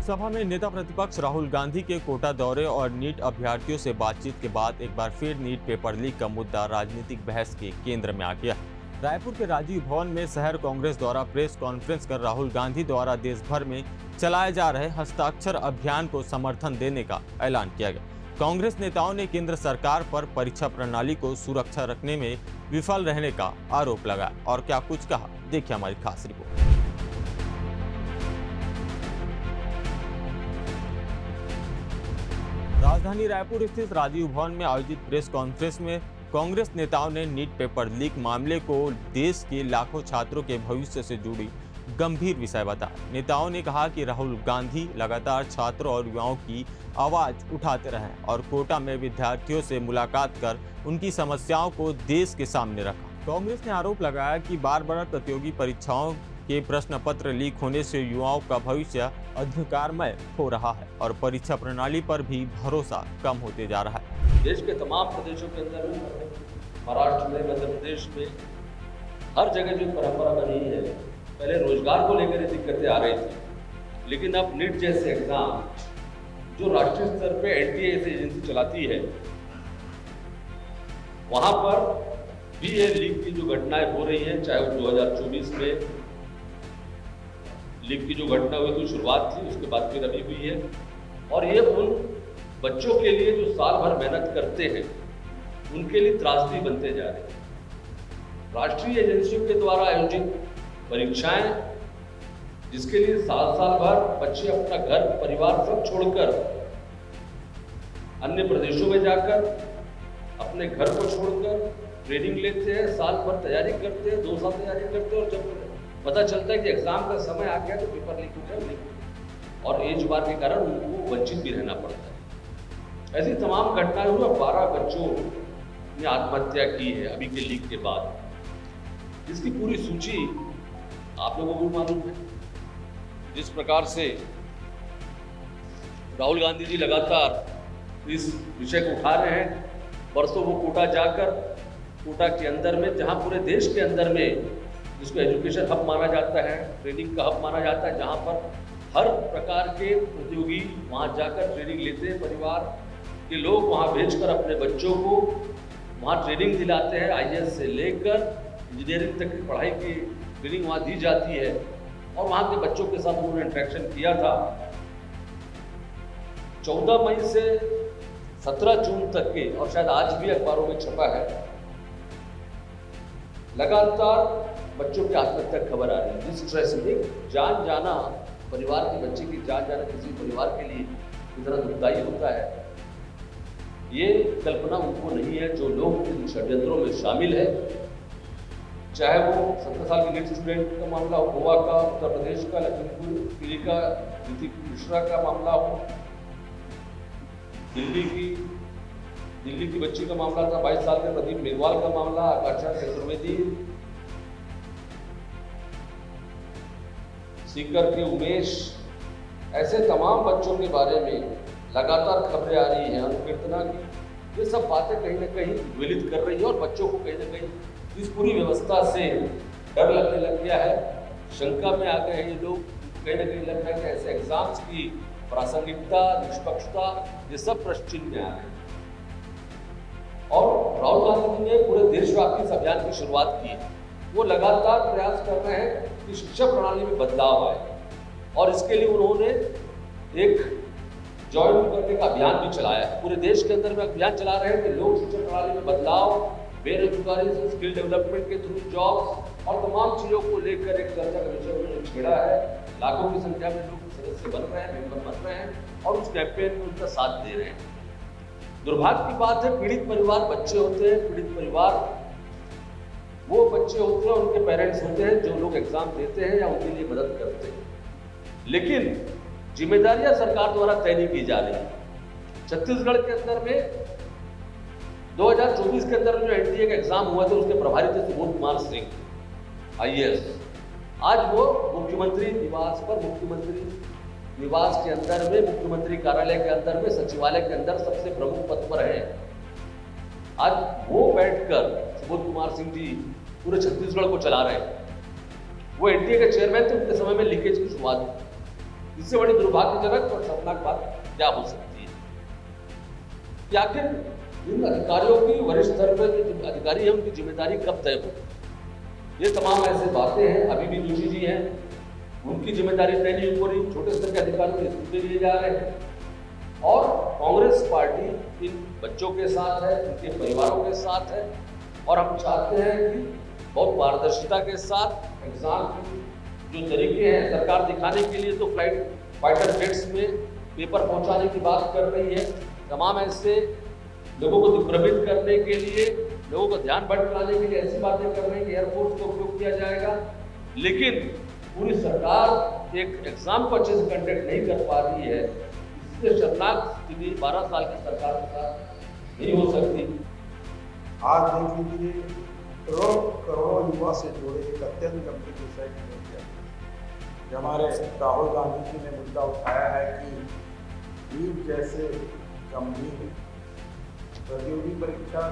लोकसभा में नेता प्रतिपक्ष राहुल गांधी के कोटा दौरे और नीट अभ्यर्थियों से बातचीत के बाद एक बार फिर नीट पेपर लीक का मुद्दा राजनीतिक बहस के केंद्र में आ गया। रायपुर के राजीव भवन में शहर कांग्रेस द्वारा प्रेस कॉन्फ्रेंस कर राहुल गांधी द्वारा देश भर में चलाए जा रहे हस्ताक्षर अभियान को समर्थन देने का ऐलान किया गया। कांग्रेस नेताओं ने केंद्र सरकार पर परीक्षा प्रणाली को सुरक्षा रखने में विफल रहने का आरोप लगाया और क्या कुछ कहा, देखिए हमारी खास रिपोर्ट। राजधानी रायपुर स्थित राजीव भवन में आयोजित प्रेस कॉन्फ्रेंस में कांग्रेस नेताओं ने नीट पेपर लीक मामले को देश के लाखों छात्रों के भविष्य से जुड़ी गंभीर विषय बताया। नेताओं ने कहा कि राहुल गांधी लगातार छात्रों और युवाओं की आवाज उठाते रहे और कोटा में विद्यार्थियों से मुलाकात कर उनकी समस्याओं को देश के सामने रखा। कांग्रेस ने आरोप लगाया कि बार-बार प्रतियोगी परीक्षाओं के प्रश्न पत्र लीक होने से युवाओं का भविष्य अंधकारमय हो रहा है और परीक्षा प्रणाली पर भी भरोसा कम होते जा रहा है। देश के तमाम प्रदेशों के अंदर, महाराष्ट्र में, मध्य प्रदेश में, हर जगह जो परंपरा बनी है, पहले रोजगार को लेकर दिक्कतें आ रही थी, लेकिन अब नीट जैसे एग्जाम जो राष्ट्रीय स्तर पे एनटीए एजेंसी चलाती है, वहां पर भी ये लीक की जो घटनाएं हो रही हैं, चाहे वो 2024 में लीक की जो घटना हुई थी शुरुआत थी, उसके बाद फिर अभी हुई है, और ये उन बच्चों के लिए जो साल भर मेहनत करते हैं उनके लिए त्रासदी बनते जा रहे हैं। राष्ट्रीय एजेंसियों के द्वारा आयोजित परीक्षाएं, जिसके लिए साल भर बच्चे अपना घर परिवार सब छोड़कर अन्य प्रदेशों में जाकर अपने घर को छोड़कर ट्रेनिंग लेते हैं, साल भर तैयारी करते हैं, 2 साल तैयारी करते हैं, और जब पता चलता है कि एग्जाम का समय आ गया तो पेपर लीक हो गया, और एज बार के कारण उनको वंचित भी रहना पड़ता है। ऐसी तमाम घटनाएं हुई। 12 बच्चों ने आत्महत्या की है अभी के लीक के बाद। इसकी पूरी सूची आप लोगों को मालूम है। जिस प्रकार से राहुल गांधी जी लगातार इस विषय को उठा रहे हैं, परसों वो कोटा जाकर, कोटा के अंदर में, जहां पूरे देश के अंदर में जिसको एजुकेशन हब माना जाता है, ट्रेनिंग का हब माना जाता है, जहां पर हर प्रकार के प्रतियोगी वहां जाकर ट्रेनिंग लेते हैं, परिवार के लोग वहां भेजकर अपने बच्चों को वहां ट्रेनिंग दिलाते हैं। आईएएस से लेकर इंजीनियरिंग तक की पढ़ाई की ट्रेनिंग वहां दी जाती है, और वहां के बच्चों के साथ उन्होंने इंटरेक्शन किया था। 14 मई से 17 जून तक के, और शायद आज भी अखबारों में छपा है, लगातार बच्चों की आत्महत्या की खबर आ रही है। जिस तरह से जान जाना, परिवार के बच्चे की जान जाना किसी परिवार के लिए कितना दुखदायी होता है, ये कल्पना उनको नहीं है जो लोग इन षड्यंत्रों में शामिल है। चाहे वो 17 साल के नीट स्टूडेंट का मामला हो, गोवा का, उत्तर प्रदेश का, लखनपुर खीरी का ऋतिक मिश्रा का मामला हो, दिल्ली की बच्ची का मामला था, 22 साल के प्रदीप मेघवाल का मामला, आकांक्षा चतुर्वेदी, सीकर के उमेश, ऐसे तमाम बच्चों के बारे में लगातार खबरें आ रही हैं। अनुकीर्तना की ये सब बातें कहीं ना कहीं विलित कर रही है, और बच्चों को कहीं ना कहीं इस पूरी व्यवस्था से डर लगने लग गया है, शंका में आ गए हैं ये लोग। कहीं ना कहीं लग रहा है कि ऐसे एग्जाम्स की प्रासंगिकता, निष्पक्षता, ये सब प्रश्न चिन्ह में आ रहे हैं। और राहुल गांधी जी ने पूरे देशव्यापी इस अभियान की शुरुआत की है। वो लगातार प्रयास कर रहे हैं कि शिक्षा प्रणाली में बदलाव आए, और इसके लिए उन्होंने एक ज्वाइन करने का अभियान भी चलाया है। पूरे देश के अंदर में अभियान चला रहे हैं कि लोग शिक्षा प्रणाली में बदलाव, बेरोजगारी से स्किल डेवलपमेंट के थ्रू जॉब्स और तमाम चीज़ों को लेकर एक चर्चा का विषय उन्होंने छेड़ा है। लाखों की संख्या में लोग सदस्य बन रहे हैं, मेंबर बन रहे हैं, और उस कैंपेन में उनका साथ दे रहे हैं। दुर्भाग्य की बात है, पीड़ित परिवार बच्चे होते हैं, पीड़ित परिवार वो बच्चे होते हैं, उनके पेरेंट्स होते हैं जो लोग एग्जाम देते हैं या उनके लिए मदद करते हैं, लेकिन जिम्मेदारियां सरकार द्वारा तय नहीं की जा रही। छत्तीसगढ़ के अंदर में 2024 के अंदर जो एनटीए का एग्जाम हुआ था, उसके प्रभारी थे सुबोध कुमार सिंह आईएएस। आज वो मुख्यमंत्री निवास पर, मुख्यमंत्री निवास के अंदर में, मुख्यमंत्री कार्यालय के अंदर में, सचिवालय के अंदर सबसे प्रमुख पद पर है। आज वो बैठकर सुबोध कुमार सिंह जी पूरे छत्तीसगढ़ को चला रहे हैं। वो एनटीए के चेयरमैन थे, उनके समय में लीकेज की शुरुआत हुई। इससे बड़ी दुर्भाग्यजनक और शर्मनाक बात क्या हो सकती है कि आखिर इन अधिकारियों की वरिष्ठ स्तर पर जो अधिकारी है उनकी जिम्मेदारी कब तय हो। ये तमाम ऐसे बातें हैं। अभी भी जोशी जी हैं, उनकी जिम्मेदारी तय नहीं हो रही, छोटे स्तर के अधिकारियों के इस्तीफे लिए जा रहे हैं और कांग्रेस पार्टी इन बच्चों के साथ है, उनके परिवारों के साथ है और हम चाहते हैं कि बहुत पारदर्शिता के साथ एग्जाम की जो तरीके हैं सरकार दिखाने के लिए तो फ्लाइट फाइटर जेट्स में पेपर पहुंचाने की बात कर रही है, तमाम ऐसे लोगों को दिग्भ्रमित करने के लिए, लोगों को ध्यान भटकाने के लिए ऐसी बातें कर रहे हैं कि एयरफोर्स का उपयोग किया जाएगा, लेकिन पूरी सरकार एक एग्जाम को अच्छे से कंडक्ट नहीं कर पा रही है। इससे शर्मनाक स्थिति 12 साल की सरकार के साथ नहीं हो सकती। आज देख लीजिए करोड़ों युवा से जुड़े एक अत्यंत गंभीर विषय की चर्चा जो हमारे राहुल गांधी जी ने मुद्दा उठाया है कि नीट जैसे गंभीर प्रतियोगी परीक्षा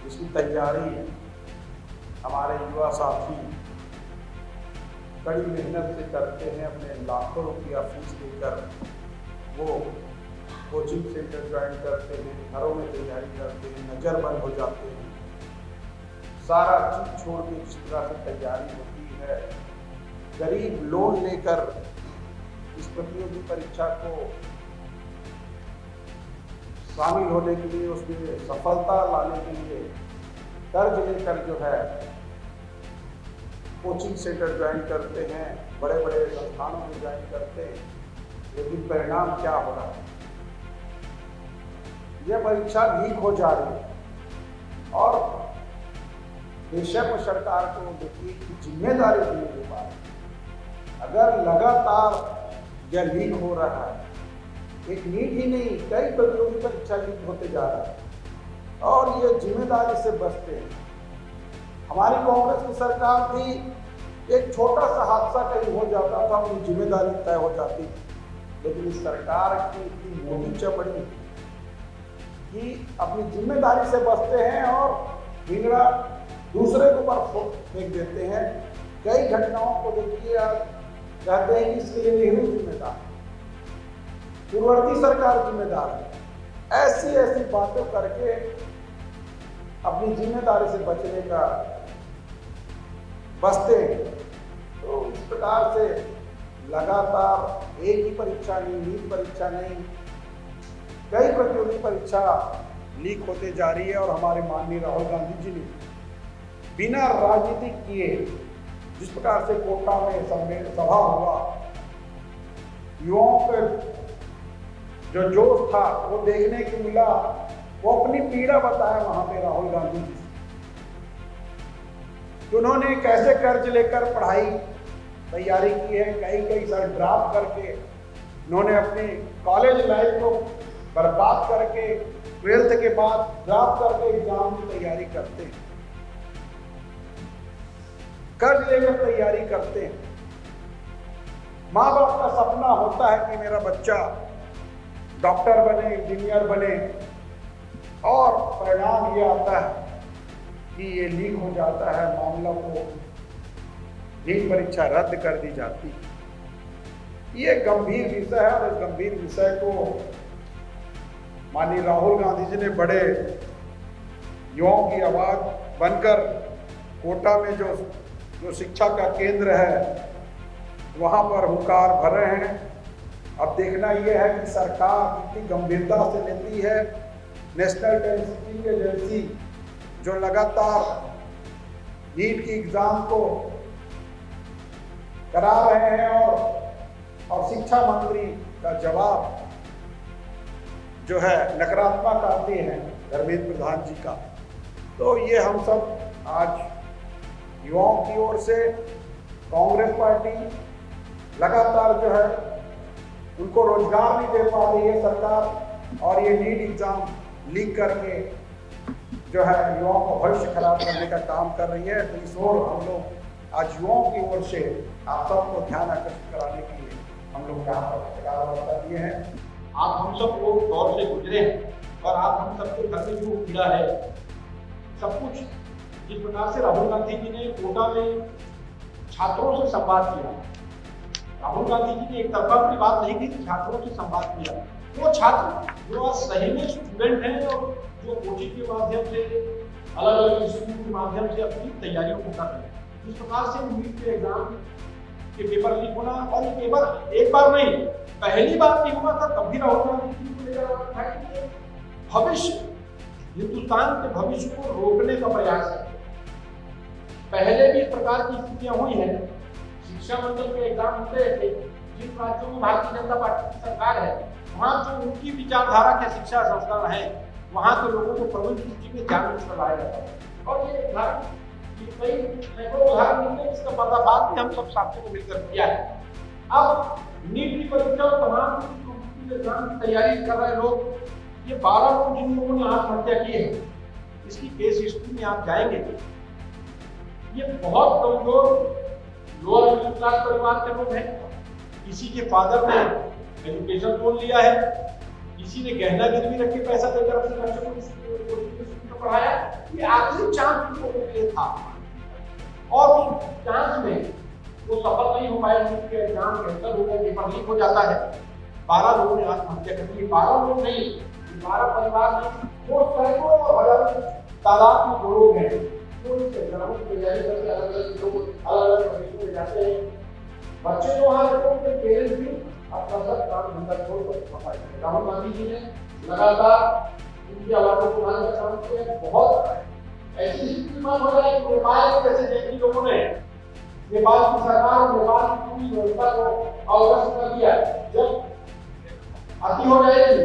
जिसकी तैयारी हमारे युवा साथी कड़ी मेहनत से करते हैं, अपने लाखों रुपया फीस देकर वो कोचिंग सेंटर ज्वाइन करते हैं, घरों में तैयारी करते हैं, नज़रबंद हो जाते हैं, सारा चीज छोड़ के जिस तरह से तैयारी होती है, गरीब लोन लेकर इस प्रतियोगी परीक्षा को शामिल होने के लिए, उसमें सफलता लाने के लिए कर्ज लेकर जो है कोचिंग सेंटर ज्वाइन करते हैं, बड़े बड़े संस्थानों में ज्वाइन करते हैं, लेकिन परिणाम क्या हो रहा है? यह परीक्षा लीक हो जा रही है और बेशक सरकार को देखिए कि जिम्मेदारी नहीं ले पा रही। अगर लगातार यह लीक हो रहा है, एक नीट ही नहीं कई प्रतियोगी परीक्षा लीक होते जा रहा है और ये जिम्मेदारी से बचते हैं। हमारी कांग्रेस की सरकार थी, एक छोटा सा हादसा कहीं हो जाता था उनकी जिम्मेदारी तय हो जाती थी, लेकिन इस सरकार की इतनी मोटी चपड़ी कि अपनी जिम्मेदारी से बचते हैं और बिगड़ा दूसरे के ऊपर फेंक देते हैं। कई घटनाओं को देखिए, आज कहते हैं कि इसके लिए नेहरू जिम्मेदार, पूर्ववर्ती सरकार जिम्मेदार है। ऐसी ऐसी बातों करके अपनी जिम्मेदारी से बचने का बचते हैं। तो इस प्रकार से लगातार एक ही परीक्षा नहीं, नीट परीक्षा नहीं, कई प्रतियोगी परीक्षा लीक होते जा रही है और हमारे माननीय राहुल गांधी जी ने बिना राजनीति किए जिस प्रकार से कोटा में सभा हुआ, युवाओं के जो जोश था वो देखने को मिला, वो अपनी पीड़ा बताया वहां पे राहुल गांधी जी कि उन्होंने कैसे कर्ज लेकर पढ़ाई तैयारी की है, कई साल ड्रॉप करके उन्होंने अपनी कॉलेज लाइफ को बर्बाद करके 12th के बाद ड्रॉप करके एग्जाम की तैयारी करते हैं, कर्ज लेकर तैयारी करते हैं। माँ बाप का सपना होता है कि मेरा बच्चा डॉक्टर बने, इंजीनियर बने, और परिणाम ये आता है कि ये लीक हो जाता है, मामला को नीट परीक्षा रद्द कर दी जाती है। ये गंभीर विषय है और इस गंभीर विषय को माननीय राहुल गांधी जी ने बड़े युवाओं की आवाज बनकर कोटा में जो शिक्षा का केंद्र है वहां पर हुंकार भर रहे हैं। अब देखना यह है कि सरकार कितनी गंभीरता से लेती है। नेशनल टेस्टिंग एजेंसी जो लगातार नीट की एग्जाम को करा रहे हैं और शिक्षा मंत्री का जवाब जो है नकारात्मक आते हैं धर्मेंद्र प्रधान जी का। तो ये हम सब आज युवाओं की ओर से कांग्रेस पार्टी लगातार जो है उनको रोजगार नहीं दे पा रही है सरकार, और ये नीट एग्जाम लीक करके जो है युवाओं का भविष्य खराब करने का काम कर रही है। तो इस ओर हम लोग आज युवाओं की ओर से आप सबको ध्यान आकर्षित कराने के लिए हम लोग यहाँ पर दिए हैं। आप हम सब लोग दौर से गुजरे हैं और आप हम सबके घर में जो पीड़ा है सब कुछ जिस प्रकार से राहुल गांधी जी ने कोटा में छात्रों से संवाद किया राहुल गांधी जी ने एक तरफा अपनी बात नहीं की, छात्रों से संवाद किया। वो छात्र जो आज सही में स्टूडेंट हैं और जो कोचिंग के माध्यम से अलग अलग इंस्टीट्यूट के माध्यम से अपनी तैयारियों को कर रहे हैं, जिस प्रकार से नीट के एग्जाम के पेपर लीक होना, और ये पेपर एक बार नहीं पहली बार नहीं हुआ था, तब भी राहुल गांधी जी को लेकर था कि भविष्य, हिंदुस्तान के भविष्य को रोकने का प्रयास है। पहले भी इस प्रकार की स्थितियां हुई हैं, शिक्षा मंडल के एग्जाम होते थे, जिन राज्यों में भारतीय जनता पार्टी की सरकार है, वहाँ जो उनकी विचारधारा के शिक्षा संस्थान है, वहाँ के लोगों को प्रबल सूची में जागरूक करवाया जाता है। और ये उदाहरण, कई सैकड़ों उदाहरण मिलते हैं, जिसका पर्दाफाश भी हम सब साथियों को मिलकर किया है। अब नीट की परीक्षा और तमाम कॉम्पिटिटिव एग्जाम की तैयारी कर रहे लोग, ये 12 लोग जिन लोगों ने आत्महत्या की है, इसकी केस हिस्ट्री में आप जाएंगे, ये बहुत कमजोर लोअर मिडिल क्लास परिवार के लोग हैं। किसी के फादर ने एजुकेशन लोन लिया है, किसी ने गहना गिरवी रख के पैसा देकर अपने बच्चों को पढ़ाया। ये आखिरी चांस उनके लिए था, और उस चांस में वो सफल नहीं हो पाए, उनके एग्जाम कैंसिल हो गए, पेपर लीक हो जाता है। 12 लोगों ने आत्महत्या कर ली। 12 लोग नहीं, 12 परिवार नहीं, वो सैकड़ों और हजारों तादाद में लोग हैं जो इस एग्जाम की तैयारी करके अलग अलग प्रदेशों में जाते हैं। बच्चे जो वहाँ रहते हैं, उनके पेरेंट्स भी अपना सब काम धंधा छोड़कर राहुल गांधी जी ने लगातार उनकी आवाज़ों को उठाने का काम किया। बहुत ऐसी स्थिति में हो जाए कि नेपाल जैसे देशी लोगों ने नेपाल की सरकार और नेपाल की पूरी व्यवस्था को अवगत कर दिया। जब अति हो जाएगी,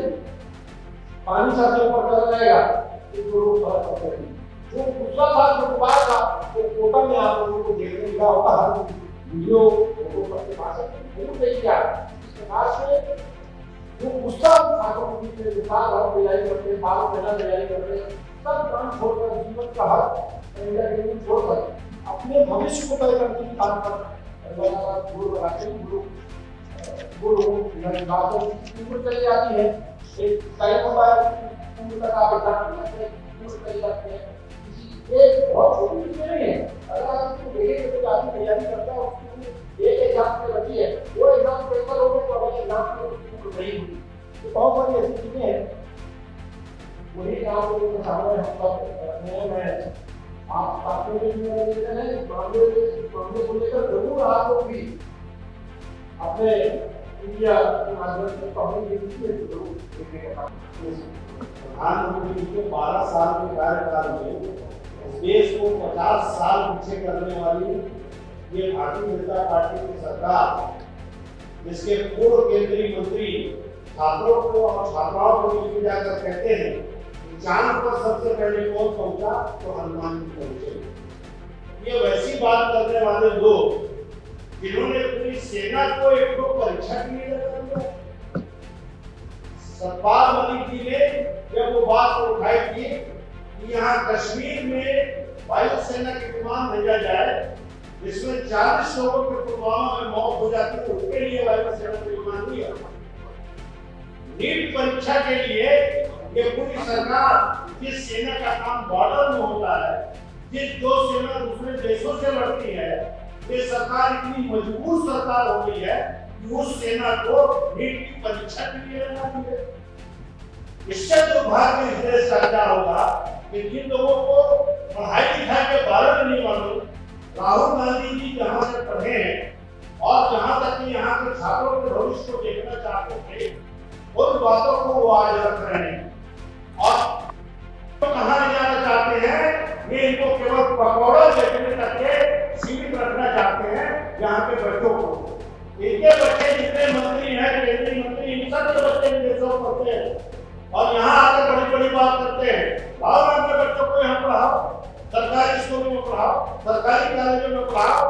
पानी सर ऊपर चला जाएगा, तो लोग सड़क पर चलेंगे। जो गुस्सा था, जो गुबार था, वो कोटा में आप लोगों को देखने मिला होगा, हर वीडियो फोटो सबके पास जरूर देखिए। इस प्रकार से जो गुस्सा छात्रों के बीच में विशाल और तैयारी करते हैं, 12 महीना तैयारी करते हैं, सब काम छोड़कर, जीवन का हर इंजीनियरिंग छोड़कर अपने भविष्य को तय करने की काम पर लगातार जोर लगाते हैं। वो लोग बातों की उम्र चली जाती है, एक टाइम होता है, उम्र तक आप चली जाते हैं। एक बहुत छोटी चीज नहीं है, अगर आप इसको देखेंगे तो काफी तैयारी करता है, उसकी एक एग्जाम से बची है, वो एग्जाम पेपर हो गए तो अगले एग्जाम में नहीं हुई। तो बहुत सारी ऐसी चीजें हैं, वही काम लोगों के सामने हम सब रखने हैं। मैं आप साथियों के लिए निवेदन है, मामले को लेकर जरूर आप लोग भी अपने इंडिया के माध्यम से कम्युनिटी जरूर देखने का काम करें। प्रधानमंत्री के 12 साल के कार्यकाल में देश को 50 साल पीछे करने वाली ये भारतीय जनता पार्टी की सरकार, जिसके पूर्व केंद्रीय मंत्री छात्रों को और छात्राओं को बीच में जाकर कहते हैं कि चांद पर सबसे पहले कौन पहुंचा, तो हनुमान जी पहुंचे। ये वैसी बात करने वाले लोग जिन्होंने पूरी सेना को एक परीक्षा के लिए कर दिया। सतपाल मलिक जी ने जब वो बात उठाई थी कि यहाँ कश्मीर में वायुसेना के विमान भेजा जाए, जिसमें 40 लोगों के पुलवामा में मौत हो जाती है, उसके लिए वायुसेना के विमान दिया। नीट परीक्षा के लिए ये पूरी सरकार, जिस सेना का काम बॉर्डर में होता है, जिस जो सेना दूसरे देशों से लड़ती है, ये सरकार इतनी मजबूर सरकार हो गई है कि उस सेना को नीट की परीक्षा के लिए रहना है। इससे तो भारत में देश का क्या होगा कि जिन लोगों को पढ़ाई लिखाई के बारे में नहीं मालूम, राहुल गांधी जी जहाँ से पढ़े हैं और जहाँ तक कि यहाँ के छात्रों के भविष्य को देखना चाहते थे, उन बातों को वो आज रख रहे हैं। और तो कहाँ ले जाना चाहते हैं, ये इनको केवल पकौड़ा देखने तक के सीमित रखना चाहते हैं यहाँ के बच्चों को। इनके बच्चे जितने मंत्री हैं, केंद्रीय मंत्री, इन सब के बच्चे विदेशों में पढ़ते हैं और यहाँ आकर बड़ी बड़ी बात करते हैं। और अपने बच्चों को यहाँ पढ़ाओ, सरकारी स्कूलों में पढ़ाओ, सरकारी कॉलेजों में पढ़ाओ।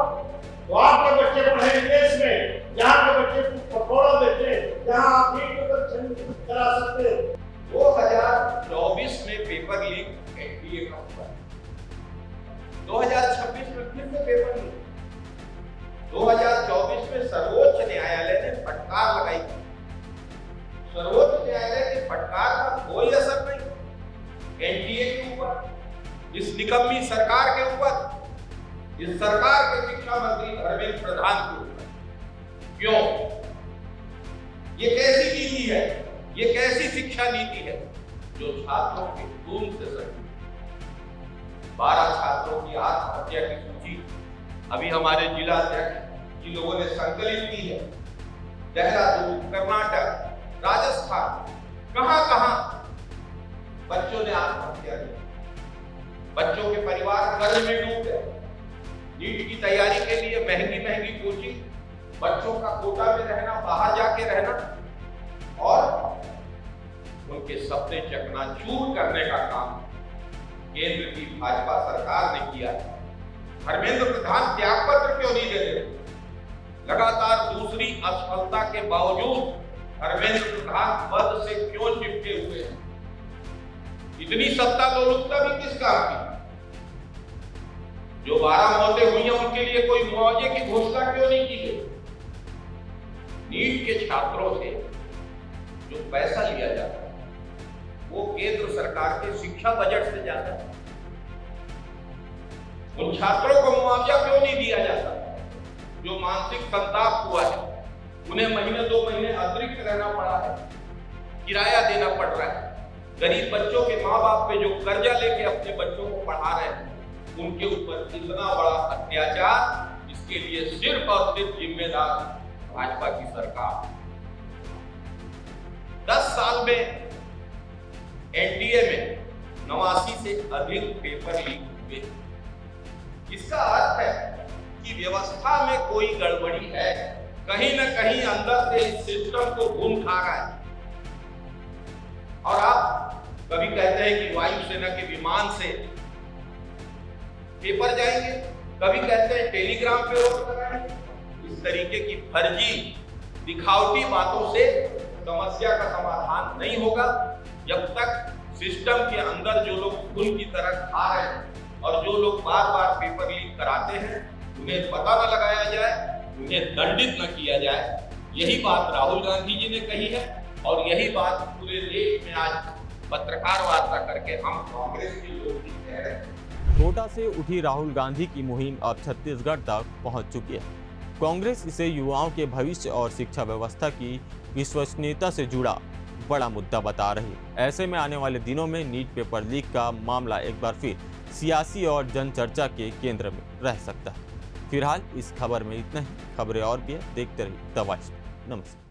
तो आपके बच्चे पढ़े विदेश में, यहाँ के बच्चे पकौड़ा बेचे, जहाँ आप नीट परीक्षा करा सकते हैं। 2024 में पेपर लीक एनडीए का हुआ, 2026 में फिर से पेपर लीक, 2024 में सर्वोच्च न्यायालय ने फटकार लगाई। सर्वोच्च न्यायालय के फटकार का कोई असर नहीं एनडीए के ऊपर, इस निकम्मी सरकार के ऊपर, इस सरकार के शिक्षा मंत्री धर्मेंद्र प्रधान के ऊपर। क्यों? ये कैसी नीति है, ये कैसी शिक्षा नीति है जो छात्रों के खून से सटी? 12 छात्रों की आत्महत्या की सूची अभी हमारे जिला अध्यक्ष जी लोगों ने संकलित की है। देहरादून, कर्नाटक, राजस्थान, कहां बच्चों ने आत्महत्या की। बच्चों के परिवार कर्ज में डूब गए। नीट की तैयारी के लिए महंगी कोचिंग, बच्चों का कोटा में रहना, बाहर जाके रहना और उनके सपने चकनाचूर करने का काम केंद्र की भाजपा सरकार ने किया। धर्मेंद्र प्रधान त्याग पत्र क्यों नहीं देते? लगातार दूसरी असफलता के बावजूद धर्मेंद्र प्रधान पद से क्यों चिपके हुए हैं? इतनी सत्ता लोलुपता भी किस काम की? जो 12 मौतें हुई हैं उनके लिए कोई मुआवजे की घोषणा क्यों नहीं की गई? नीट के छात्रों से जो पैसा लिया जाता है वो केंद्र सरकार के शिक्षा बजट से जाता है। उन छात्रों को मुआवजा क्यों नहीं दिया जाता? जो मानसिक संताप हुआ है, उन्हें महीने 2 महीने अतिरिक्त रहना पड़ा है, किराया देना पड़ रहा है। गरीब बच्चों के माँ बाप पे जो कर्जा लेके अपने बच्चों को पढ़ा रहे हैं, उनके ऊपर इतना बड़ा अत्याचार, इसके लिए सिर्फ और सिर्फ जिम्मेदार भाजपा की सरकार। 10 साल में एनडीए में 89 से अधिक पेपर लीक हुए। इसका अर्थ है कि व्यवस्था में कोई गड़बड़ी है, कहीं न कहीं अंदर से इस सिस्टम को घूम खा रहा है। और आप कभी कहते हैं कि वायुसेना के विमान से पेपर जाएंगे, कभी कहते हैं टेलीग्राम पे रोक लगाएंगे। इस तरीके की फर्जी दिखावटी बातों से समस्या का समाधान नहीं होगा जब तक सिस्टम के अंदर जो लोग खून की तरह खा रहे हैं और जो लोग बार-बार पेपर लीक कराते हैं उन्हें पता न लगाया जाए, उन्हें दंडित न किया जाए। यही बात राहुल गांधी जी ने कही है और यही बात पूरे देश में आज पत्रकार वार्ता करके हम कांग्रेस के लोग भी कह रहे हैं। कोटा से उठी राहुल गांधी की मुहिम अब छत्तीसगढ़ तक पहुंच चुकी है। कांग्रेस इसे युवाओं के भविष्य और शिक्षा व्यवस्था की विश्वसनीयता से जुड़ा बड़ा मुद्दा बता रही है। ऐसे में आने वाले दिनों में नीट पेपर लीक का मामला एक बार फिर सियासी और जन चर्चा के केंद्र में रह सकता है। फिलहाल इस खबर में इतना ही। खबरें और भी है, देखते रहिए द वॉइस। नमस्कार।